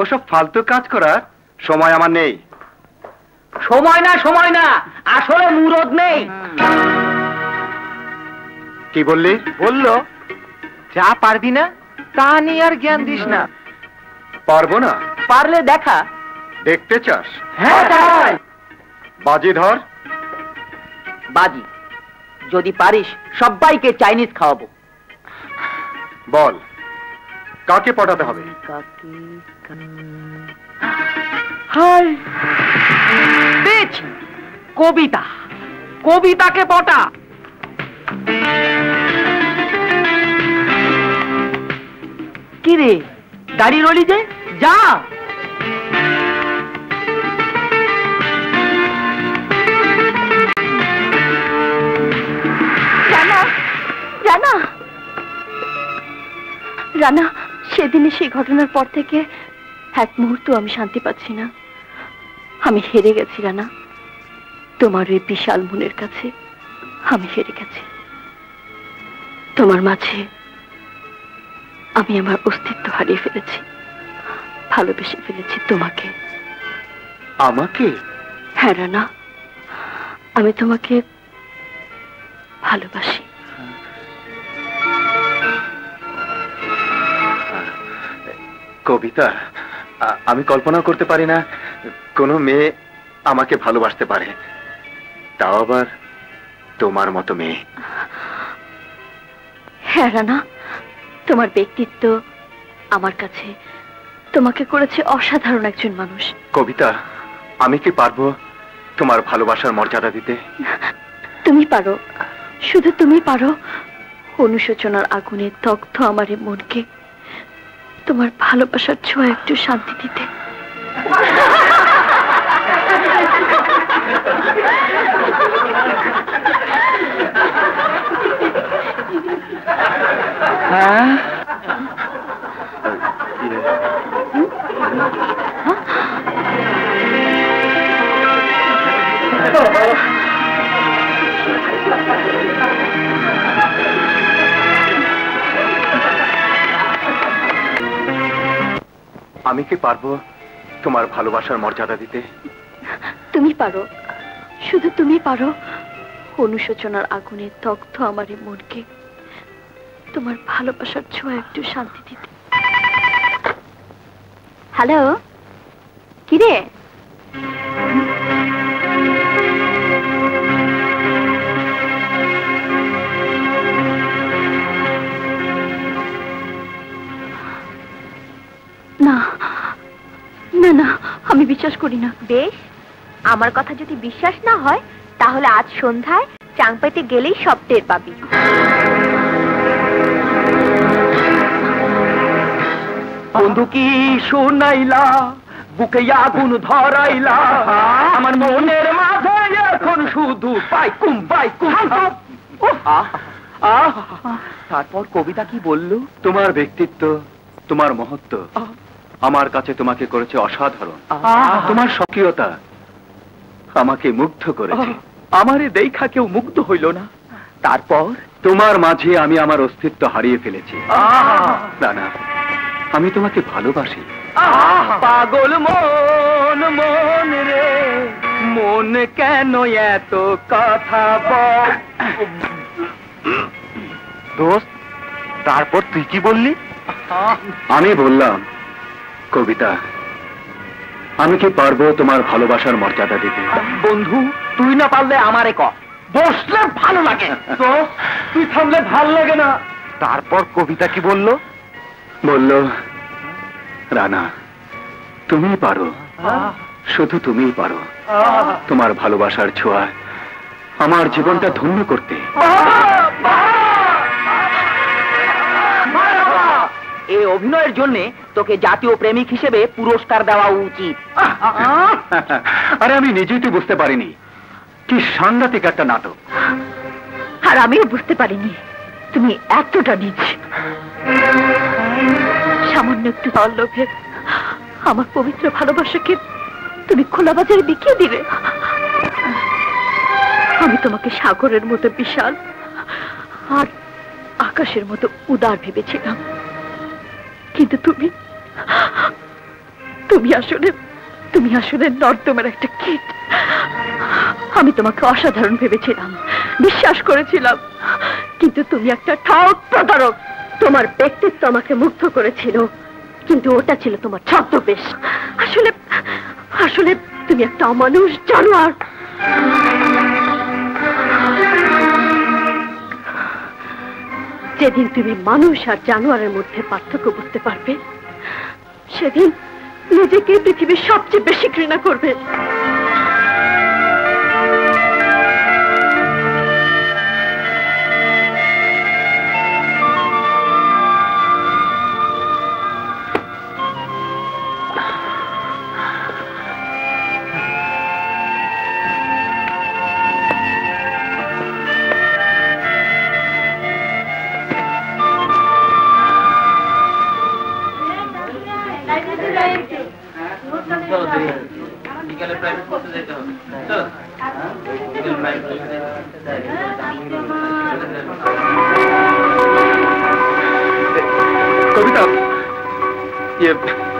ওসব ফালতু কাজ করার সময় আমার নেই। সময় না, আসলে মুরদ নেই। কি বললি? বললো যা পারবি না তা নিয়ে আর জ্ঞান দিস না। পারবো না? পারলে দেখা। দেখতে চাস? হ্যাঁ, বাজি ধর। বাজি, যদি পারিস সবাইকে চাইনিজ খাওয়াবো। বল, কাকে পটাতে হবে? হাই বেচ, কবিতাকে পটা। কি রে, গাড়ি রলি যে, যা। রানা, সেদিনে সেই ঘটনার পর থেকে এক মুহূর্ত আমি শান্তি পাচ্ছি না। আমি হেরে গেছি রানা, তোমার ওই বিশাল মনের কাছে আমি হেরে গেছি। তোমার মাঝে আমি আমার অস্তিত্ব হারিয়ে ফেলেছি, ভালোবেসে ফেলেছি তোমাকে। আমাকে? হ্যাঁ রানা, আমি তোমাকে ভালোবাসি। কবিতা, আমি কল্পনা করতে পারি না কোনো মেয়ে আমাকে ভালোবাসতে পারে, তাও আবার তোমার মতো মেয়ে। হ্যাঁ রানা, তোমার ব্যক্তিত্ব আমার কাছে তোমাকে করেছে অসাধারণ একজন মানুষ। কবিতা, আমি কি পারবো তোমার ভালোবাসার মর্যাদা দিতে? তুমি পারো, শুধু তুমি পারো অনুশোচনার আগুনে দগ্ধ আমার এই মনকে তোমার ভালোবাসার ছোঁয়া একটু শান্তি দিতে। আমি কি পারবো তোমার ভালোবাসার মর্যাদা দিতে? তুমি পারো, শুধু তুমি পারো অনুশোচনার আগুনে দগ্ধ আমার এই মনকে তোমার ভালোবাসার ছোঁয়া একটু শান্তি দিতে। হ্যালো, কিরে? না না না, আমি বিশ্বাস করি না। বেশ, আমার কথা যদি বিশ্বাস না হয় তাহলে আজ সন্ধ্যায় চাংপাইতে গেলেই সব টের পাবি। বন্ধু কি শোনাইলা, বুকে আগুন ধরাইলা, আমার মনের মাঝে এখন শুধু পাইকুম পাইকুম। তারপর কবিতা কি বললো? তোমার ব্যক্তিত্ব, তোমার মহত্ব আমার কাছে তোমাকে করেছে অসাধারণ। তোমার স্বকীয়তা আমাকে মুগ্ধ করেছে। আমারে দেখা কেউ মুগ্ধ হইল না। তারপর তোমার মাঝে আমি আমার অস্তিত্ব হারিয়ে ফেলেছি। না, আমি তোমাকে ভালোবাসি। পাগল মন, মন রে মন, কেন এত কথা বল? দোস্ত, তারপর তুই কি বললি? আমি বললাম, কবিতা, আমি কি পারবো তোমার ভালোবাসার মর্যাদা দিতে? বন্ধু, তুই না পারলে আমারে ক, বসলে ভালো লাগে। তো তুই থামলে ভালো লাগে না। তারপর কবিতা কি বলল? বলল, রানা, তুমি পারো, শুধু তুমি পারো তোমার ভালোবাসার ছোঁয়া আমার জীবনটা ধন্য করতে। এই অভিনয়ের জন্য তোকে জাতীয় প্রেমিক হিসেবে পুরস্কার দেওয়া উচিত। আরে আমি নিজেই তো বুঝতে পারিনি কি সাংঘাতিক একটা নাটক। আর আমিও বুঝতে পারিনি তুমি এতটা নিচ। সামান্য একটু লোভে আমার পবিত্র ভালোবাসাকে তুমি খোলা বাজারে বিকিয়ে দিলে। আমি তোমাকে সাগরের মতো বিশাল আর আকাশের মতো উদার ভেবেছিলাম, কিন্তু তুমি আসলে নর্দমের একটা কীট। আমি তোমাকে অসাধারণ ভেবেছিলাম, বিশ্বাস করেছিলাম, কিন্তু তুমি একটা ঠক প্রতারক। তোমার ব্যক্তিত্ব আমাকে মুগ্ধ করেছিল, কিন্তু ওটা ছিল তোমার ছদ্মবেশ। আসলে আসলে তুমি একটা অমানুষ জানোয়ার। যেদিন তুমি মানুষ আর জানোয়ারের মধ্যে পার্থক্য বুঝতে পারবে, সেদিন নিজেকে পৃথিবীর সবচেয়ে বেশি ঘৃণা করবে।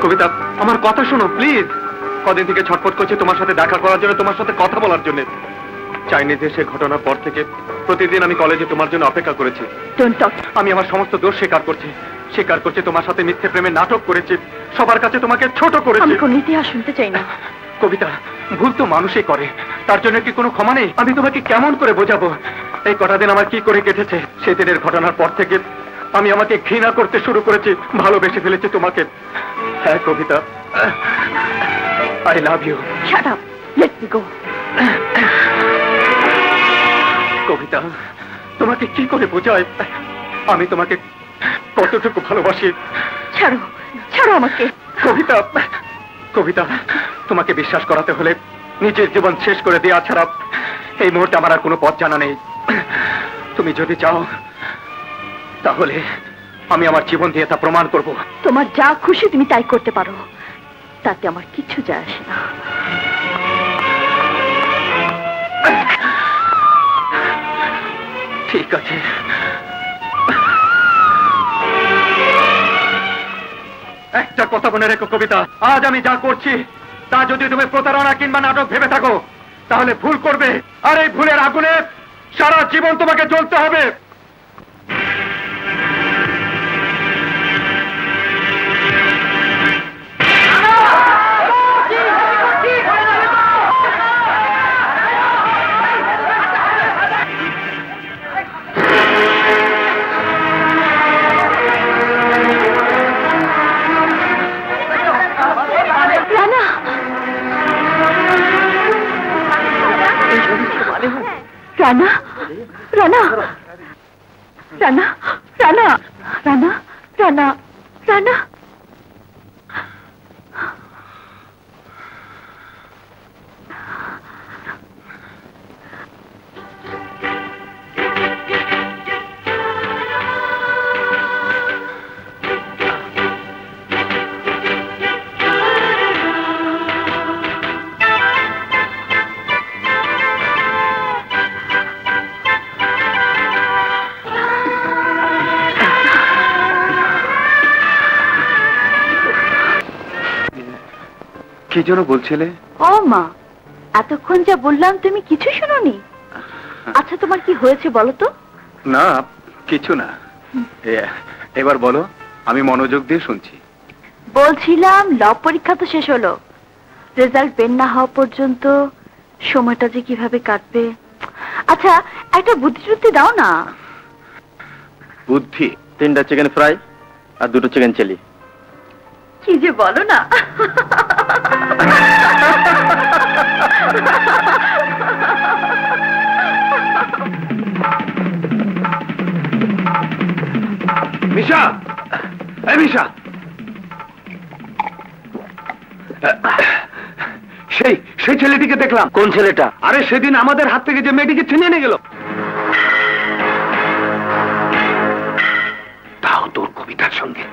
কবিতা, আমার কথা শোনো প্লিজ। কদিন থেকে ছটফট করছি তোমার সাথে দেখা করার জন্য, তোমার সাথে কথা বলার জন্য। চাইনিজ এসে ঘটনার পর থেকে প্রতিদিন আমি কলেজে তোমার জন্য অপেক্ষা করেছি। আমি আমার সমস্ত দোষ স্বীকার করছি, তোমার সাথে মিথ্যে প্রেমে নাটক করেছি, সবার কাছে তোমাকে ছোট করেছি। আমি কোনো ইতিহাস শুনতে চাই না। কবিতা, ভুল তো মানুষই করে, তার জন্য কি কোনো ক্ষমা নেই? আমি তোমাকে কেমন করে বোঝাবো এই কটা দিন আমার কি করে কেটেছে? সেদিনের ঘটনার পর থেকে আমি আমাকে ঘৃণা করতে শুরু করেছি, ভালোবেসে ফেলেছি তোমাকে। হ্যাঁ Kabita, I love you. Shut up, let me go. Kabita, তোমাকে কি করে বোঝাই আমি তোমাকে কতটুকু ভালোবাসি? ছাড়ো, ছাড়ো আমাকে। কবিতা, কবিতা, তোমাকে বিশ্বাস করাতে হলে নিজের জীবন শেষ করে দেওয়া ছাড়া এই মুহূর্তে আমার আর কোনো পথ জানা নেই। তুমি যদি চাও তাহলে আমি আমার জীবন দিয়ে তা প্রমাণ করব। তোমার যা খুশি তুমি তাই করতে পারো, তাতে আমার কিছু যায় আসে না। ঠিক আছে, একটা কথা মনে রেখো কবিতা, আজ আমি যা করছি তা যদি তুমি প্রতারণা কিংবা নাটক ভেবে থাকো তাহলে ভুল করবে, আর এই ভুলের আগুনে সারা জীবন তোমাকে জ্বলতে হবে। রানা, রানা, রানা, রানা, রানা, রানা, রানা। কি যেন বলছিলে? ও মা, এতক্ষণ যা বললাম তুমি কিছু শুনোনি? আচ্ছা তোমার কি হয়েছে বলো তো? না কিছু না, এবার বলো, আমি মনোযোগ দিয়ে শুনছি। বলছিলাম ল পরীক্ষা তো শেষ হলো, রেজাল্ট বের না হওয়া পর্যন্ত সময়টা যে কিভাবে কাটবে। আচ্ছা একটা বুদ্ধি টুদ্ধি দাও না। বুদ্ধি? 3টা চিকেন ফ্রাই আর 2টো চিকেন চিলি। কি যে বলো না। মিশা, এই মিশা, সেই ছেলেটিকে দেখলাম। কোন ছেলেটা? আরে সেদিন আমাদের হাত থেকে যে মেয়েটিকে ছিনিয়ে নিয়ে গেল। তাও তোর কবিতার সঙ্গে।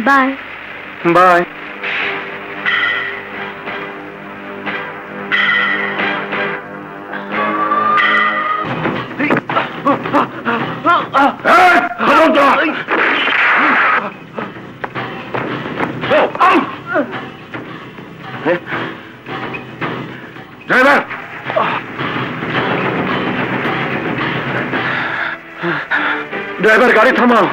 Bye bye. ড্রাইভার, ড্রাইভার গাড়ি থামাও।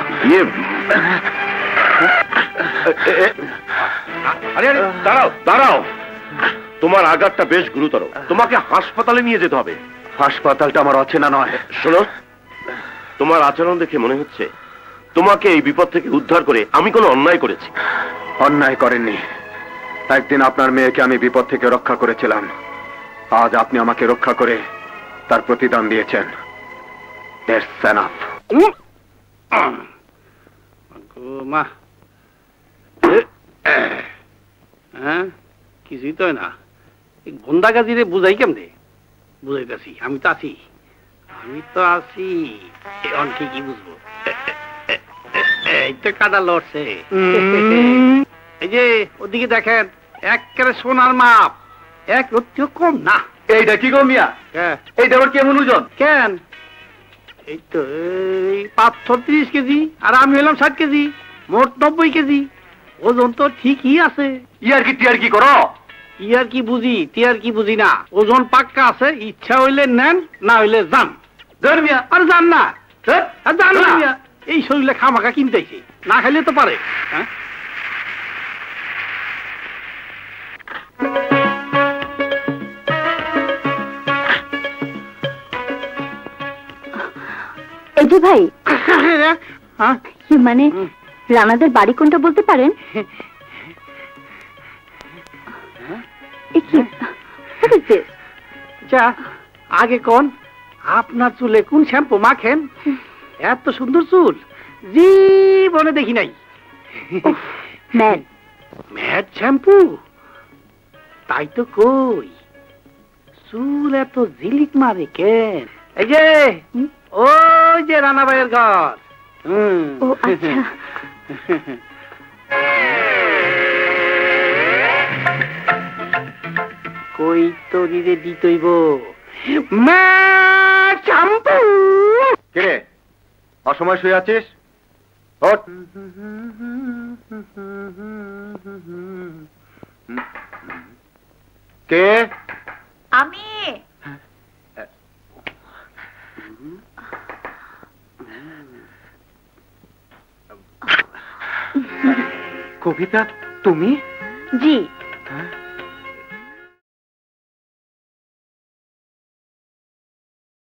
আরে আরে দাঁড়াও দাঁড়াও, তোমার আঘাতটা বেশ গুরুতর, তোমাকে হাসপাতালে নিয়ে যেতে হবে। হাসপাতালটা আমার অচেনা নয়। শোনো, তোমার আচরণ দেখে মনে হচ্ছে তোমাকে এই বিপদ থেকে উদ্ধার করে আমি কোনো অন্যায় করেছি। অন্যায় করেননি। একদিন আপনার মেয়েকে আমি বিপদ থেকে রক্ষা করেছিলাম, আজ আপনি আমাকে রক্ষা করে তার প্রতিদান দিয়েছেন। That's enough. মা হ্যাঁ কিছুই তো না, গন্ডা গাজিরে বুঝাই কেমনে? বুঝাইতেছি, আমি তো আছি, আমি তো আছি। এখন কি বুঝবো? এই তো কাটা লড়ছে। এই যে ওদিকে দেখেন, একেবারে সোনার মাপ, এক রত্তিও কম না। এইটা কি গো মিয়া? এইটা আবার কেমন ওজন? কেন এই তো এই 530 কেজি আর আমি হলাম 60 কেজি, মোট 90 কেজি। ওজন তো ঠিকই আছে। ইয়ার কি টিয়ার কি করো? ইয়ার কি বুঝি টিয়ার কি বুঝি না, ওজন পাক্কা আছে। ইচ্ছা হইলে নেন, না হইলে যান। ধর মিয়া। আর যান না, আর যান না। মিয়া। এই শরীরে খামাখা কিনতেছি, না খাইলে তো পারে। হ্যাঁ এই যে ভাই, হ্যাঁ মানে রানাদের বাড়ি কোনটা বলতে পারেন? এ কি? What is this? যা আগে কোন, আপনার চুলে কোন শ্যাম্পু মাখেন? এত সুন্দর চুল জীবনে দেখি নাই। ম্যাড। Mad shampoo? তাই তো কই, চুল এত ঝিলিক মারে কেন? এই যে ওই যে রানা ভাইয়ের ঘর। ও আচ্ছা। কই তো দিতে দিতইব শ্যাম্পু। কে অসময় শুয়ে আছিস? ওঠ। কে? আমি কবিতা, তুমি? জি,